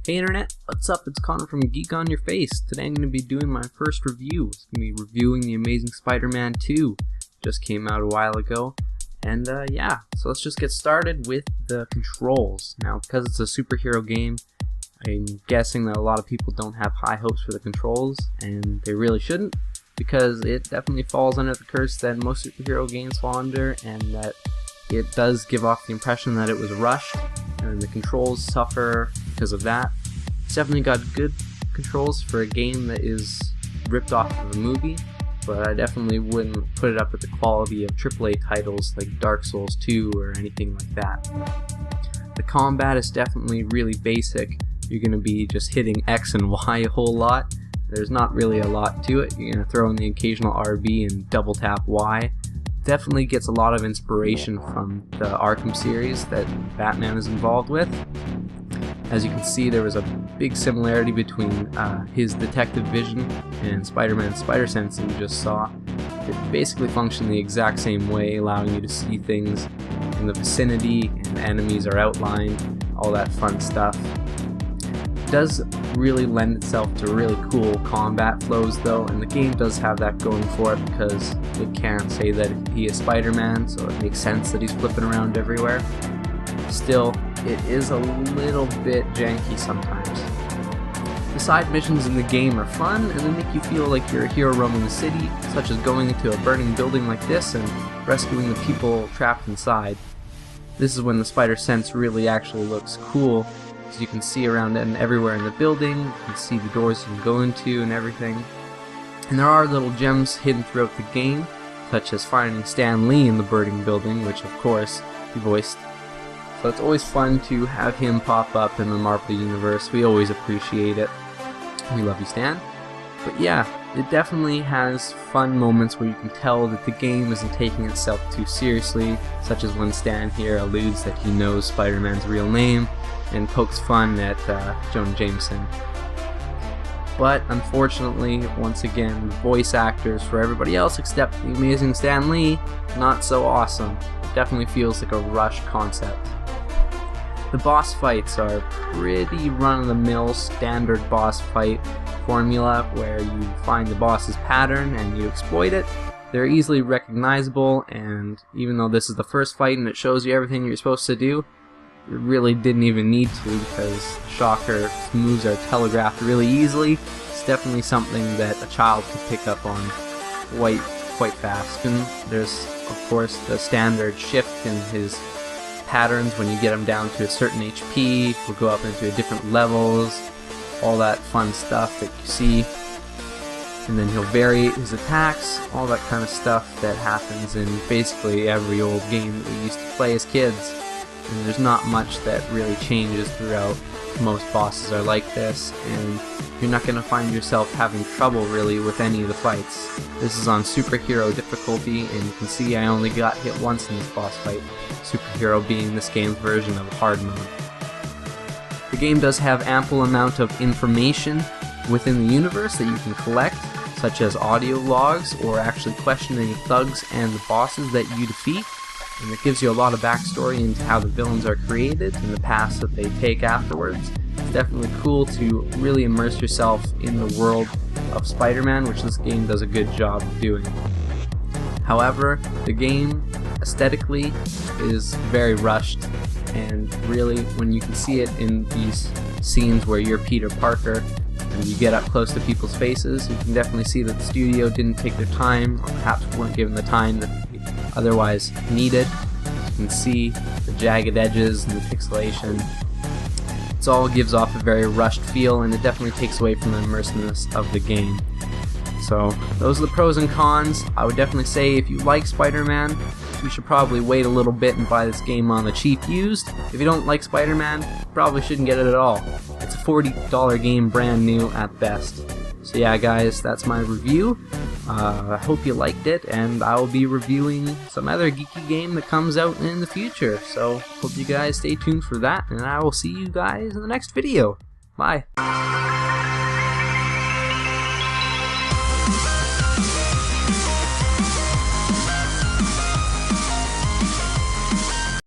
Hey Internet, what's up? It's Connor from Geek on Your Face. Today I'm going to be doing my first review. It's going to be reviewing The Amazing Spider-Man 2. Just came out a while ago. And yeah, so let's just get started with the controls. Now, because it's a superhero game, I'm guessing that a lot of people don't have high hopes for the controls, and they really shouldn't, because it definitely falls under the curse that most superhero games fall under, and that it does give off the impression that it was rushed, and the controls suffer because of that. It's definitely got good controls for a game that is ripped off of a movie, but I definitely wouldn't put it up with the quality of AAA titles like Dark Souls 2 or anything like that. The combat is definitely really basic. You're going to be just hitting X and Y a whole lot. There's not really a lot to it. You're going to throw in the occasional RB and double tap Y. Definitely gets a lot of inspiration from the Arkham series that Batman is involved with. As you can see, there was a big similarity between his detective vision and Spider-Man's spider sense that you just saw. It basically functioned the exact same way, allowing you to see things in the vicinity, and enemies are outlined, all that fun stuff. It does really lend itself to really cool combat flows though, and the game does have that going for it because it can say that he is Spider-Man, so it makes sense that he's flipping around everywhere. Still, it is a little bit janky sometimes. The side missions in the game are fun, and they make you feel like you're a hero roaming the city, such as going into a burning building like this and rescuing the people trapped inside. This is when the spider sense really actually looks cool, because you can see around and everywhere in the building, you can see the doors you can go into and everything. And there are little gems hidden throughout the game, such as finding Stan Lee in the burning building, which of course he voiced. So it's always fun to have him pop up in the Marvel Universe. We always appreciate it. We love you, Stan. But yeah, it definitely has fun moments where you can tell that the game isn't taking itself too seriously, such as when Stan here alludes that he knows Spider-Man's real name and pokes fun at Jonah Jameson. But unfortunately, once again, the voice actors for everybody else except the amazing Stan Lee, not so awesome. It definitely feels like a rushed concept. The boss fights are pretty run-of-the-mill standard boss fight formula where you find the boss's pattern and you exploit it. They're easily recognizable, and even though this is the first fight and it shows you everything you're supposed to do, you really didn't even need to, because Shocker's moves are telegraphed really easily. It's definitely something that a child could pick up on quite fast. And there's of course the standard shift in his patterns when you get him down to a certain HP, will go up into different levels, all that fun stuff that you see. And then he'll vary his attacks, all that kind of stuff that happens in basically every old game that we used to play as kids. And there's not much that really changes throughout. Most bosses are like this, and you're not going to find yourself having trouble really with any of the fights. This is on superhero difficulty, and you can see I only got hit once in this boss fight, superhero being this game's version of hard mode. The game does have ample amount of information within the universe that you can collect, such as audio logs or actually questioning thugs and the bosses that you defeat. And it gives you a lot of backstory into how the villains are created and the paths that they take afterwards. It's definitely cool to really immerse yourself in the world of Spider-Man, which this game does a good job of doing. However, the game aesthetically is very rushed, and really when you can see it in these scenes where you're Peter Parker and you get up close to people's faces, you can definitely see that the studio didn't take their time, or perhaps weren't given the time that otherwise needed. You can see the jagged edges and the pixelation. It all gives off a very rushed feel, and it definitely takes away from the immersiveness of the game. So those are the pros and cons. I would definitely say if you like Spider-Man, you should probably wait a little bit and buy this game on the cheap used. If you don't like Spider-Man, you probably shouldn't get it at all. It's a $40 game brand new at best. So yeah guys, that's my review. I hope you liked it, and I will be reviewing some other geeky game that comes out in the future. So hope you guys stay tuned for that, and I will see you guys in the next video. Bye.